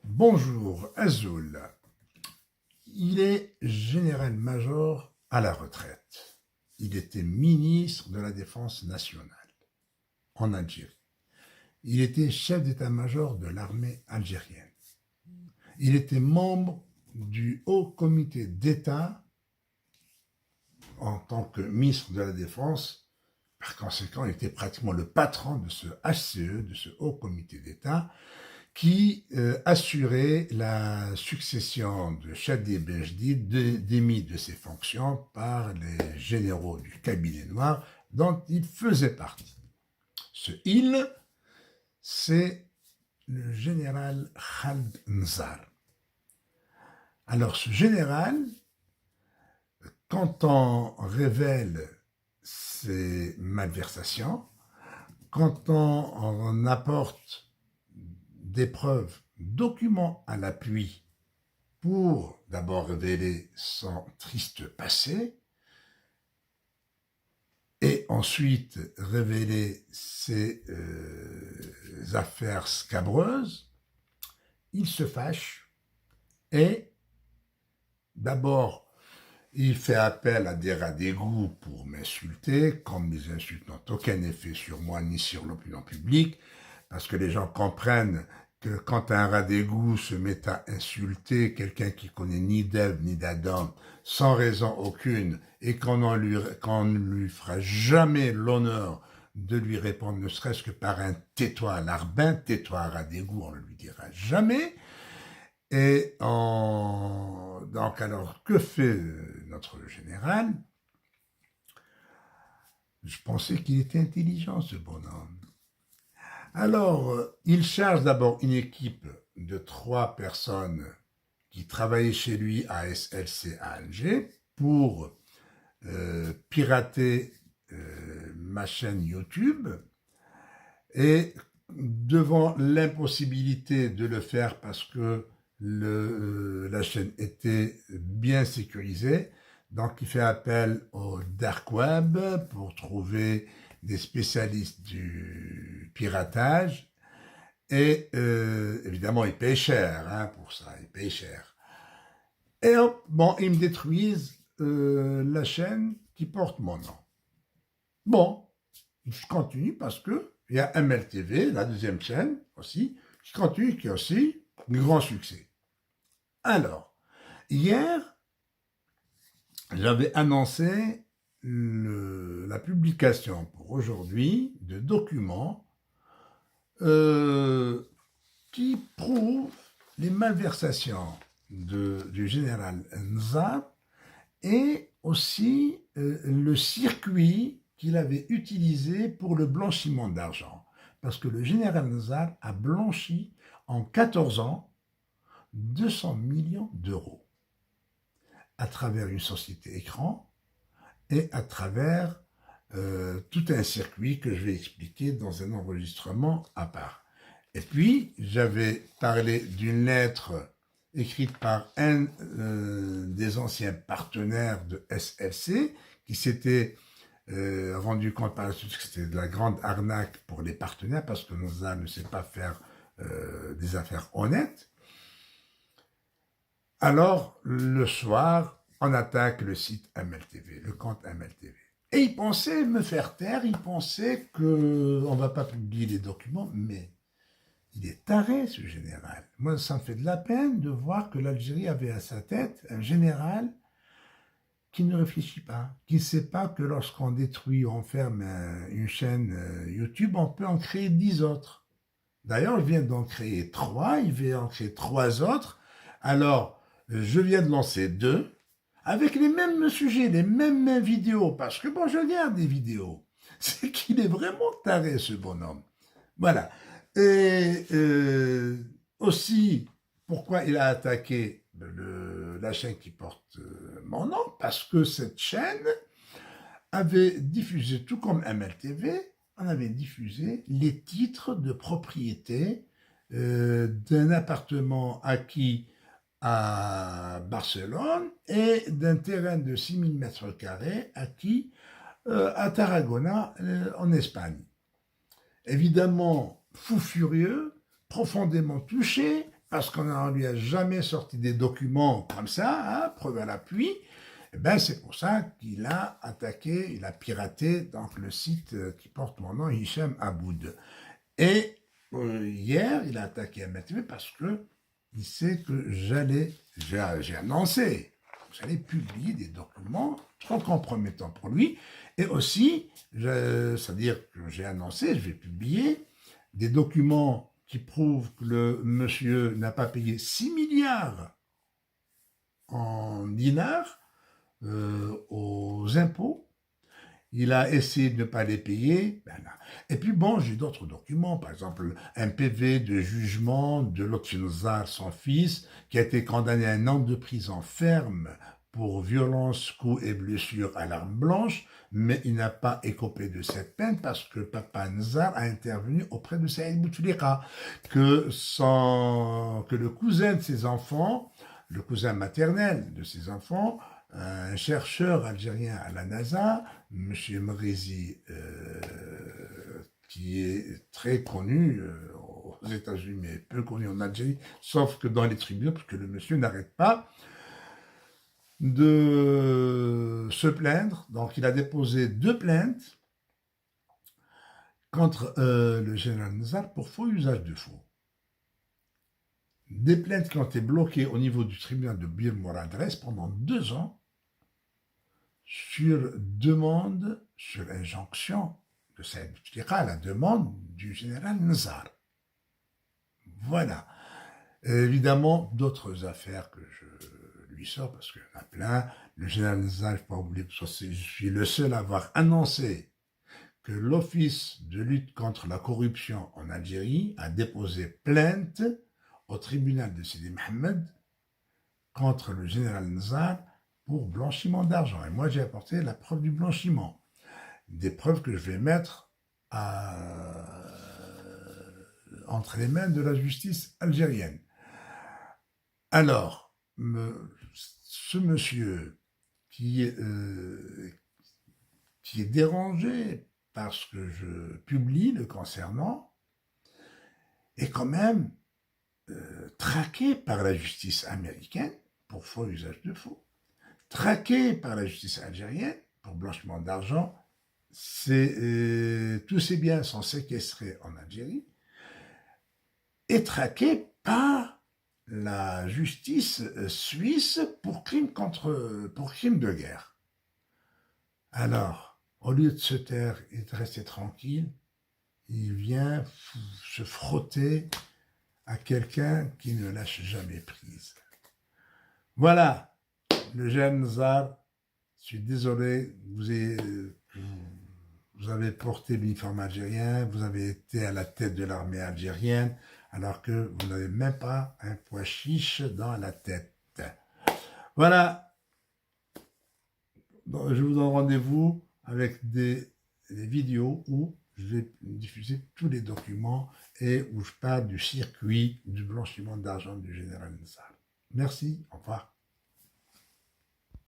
Bonjour, Azul. Il est général-major à la retraite. Il était ministre de la Défense nationale en Algérie. Il était chef d'état-major de l'armée algérienne. Il était membre du Haut Comité d'État en tant que ministre de la Défense. Par conséquent, il était pratiquement le patron de ce HCE, de ce Haut Comité d'État, qui assurait la succession de Chadli Bejdi démis de ses fonctions par les généraux du cabinet noir dont il faisait partie. Ce il, c'est le général Khaled Nzar. Alors ce général, quand on révèle ses malversations, quand on apporte des preuves, documents à l'appui pour d'abord révéler son triste passé et ensuite révéler ses affaires scabreuses, il se fâche et d'abord il fait appel à des rats d'égout pour m'insulter, comme les insultes n'ont aucun effet sur moi ni sur l'opinion publique, parce que les gens comprennent que quand un rat d'égout se met à insulter quelqu'un qui connaît ni d'Ève ni d'Adam, sans raison aucune, et qu'on ne lui fera jamais l'honneur de lui répondre, ne serait-ce que par un tais-toi larbin, tais-toi rat d'égout, on ne lui dira jamais. Et donc alors, que fait notre général? Je pensais qu'il était intelligent, ce bonhomme. Alors, il charge d'abord une équipe de 3 personnes qui travaillaient chez lui à SLC à Alger pour pirater ma chaîne YouTube. Et devant l'impossibilité de le faire parce que la chaîne était bien sécurisée, donc il fait appel au dark web pour trouver des spécialistes du piratage. Et évidemment, ils payent cher pour ça, ils payent cher. Et bon, ils me détruisent la chaîne qui porte mon nom. Bon, je continue parce que il y a MLTV, la deuxième chaîne aussi, qui continue, qui a aussi un grand succès. Alors, hier, j'avais annoncé la publication pour aujourd'hui de documents qui prouvent les malversations du général Nzar et aussi le circuit qu'il avait utilisé pour le blanchiment d'argent. Parce que le général Nzar a blanchi en 14 ans 200 millions d'euros à travers une société écran et à travers tout un circuit que je vais expliquer dans un enregistrement à part. Et puis, j'avais parlé d'une lettre écrite par un des anciens partenaires de SLC qui s'était rendu compte par la suite que c'était de la grande arnaque pour les partenaires parce que Nzar ne sait pas faire des affaires honnêtes. Alors, le soir, on attaque le site MLTV, le compte MLTV. Et il pensait me faire taire, il pensait qu'on ne va pas publier les documents, mais il est taré, ce général. Moi, ça me fait de la peine de voir que l'Algérie avait à sa tête un général qui ne réfléchit pas, qui ne sait pas que lorsqu'on détruit ou on ferme une chaîne YouTube, on peut en créer 10 autres. D'ailleurs, je viens d'en créer 3, il va en créer 3 autres. Alors, je viens de lancer 2, avec les mêmes sujets, les mêmes vidéos, parce que bon, je regarde des vidéos. C'est qu'il est vraiment taré, ce bonhomme. Voilà. Et aussi, pourquoi il a attaqué la chaîne qui porte mon nom? Parce que cette chaîne avait diffusé, tout comme MLTV, on avait diffusé les titres de propriété d'un appartement acquis à Barcelone et d'un terrain de 6000 mètres carrés acquis à Tarragona, en Espagne. Évidemment, fou furieux, profondément touché, parce qu'on ne lui a jamais sorti des documents comme ça, hein, preuve à l'appui, eh ben c'est pour ça qu'il a attaqué, il a piraté donc, le site qui porte mon nom, Hicham Aboud. Et hier, il a attaqué MLTV parce que il sait que j'ai annoncé, j'allais publier des documents trop compromettants pour lui. Et aussi, c'est-à-dire que j'ai annoncé, je vais publier des documents qui prouvent que le monsieur n'a pas payé 6 milliards en dinars aux impôts. Il a essayé de ne pas les payer. Ben et puis bon, j'ai d'autres documents, par exemple un PV de jugement de Lotfi Nzar, son fils, qui a été condamné à 1 an de prison ferme pour violence, coups et blessures à l'arme blanche, mais il n'a pas écopé de cette peine parce que Papa Nzar a intervenu auprès de Saïd Bouteflika, que le cousin de ses enfants, le cousin maternel de ses enfants, un chercheur algérien à la NASA, M. Mrizi, qui est très connu aux États-Unis, mais peu connu en Algérie, sauf que dans les tribunaux, parce que le monsieur n'arrête pas de se plaindre. Donc, il a déposé 2 plaintes contre le général Nzar pour faux usage de faux. Des plaintes qui ont été bloquées au niveau du tribunal de Bir Moradres pendant 2 ans, sur demande, sur injonction de Saïd Bouteflika, à la demande du général Nzar. Voilà. Évidemment, d'autres affaires que je lui sors, parce qu'il y en a plein. Le général Nzar, je ne pas oublier, je suis le seul à avoir annoncé que l'Office de lutte contre la corruption en Algérie a déposé plainte au tribunal de Sidi Mohamed contre le général Nzar pour blanchiment d'argent. Et moi, j'ai apporté la preuve du blanchiment. Des preuves que je vais mettre entre les mains de la justice algérienne. Alors, ce monsieur qui est dérangé parce que je publie le concernant est quand même traqué par la justice américaine pour faux usage de faux, traqué par la justice algérienne pour blanchiment d'argent. Tous ces biens sont séquestrés en Algérie et traqué par la justice suisse pour crime de guerre. Alors, au lieu de se taire et de rester tranquille, il vient se frotter à quelqu'un qui ne lâche jamais prise. Voilà, le jeune Nzar, je suis désolé, vous avez porté l'uniforme algérien, vous avez été à la tête de l'armée algérienne, alors que vous n'avez même pas un pois chiche dans la tête. Voilà, donc, je vous donne rendez-vous avec des vidéos où je vais diffuser tous les documents et où je parle du circuit du blanchiment d'argent du général Nzar. Merci, au revoir.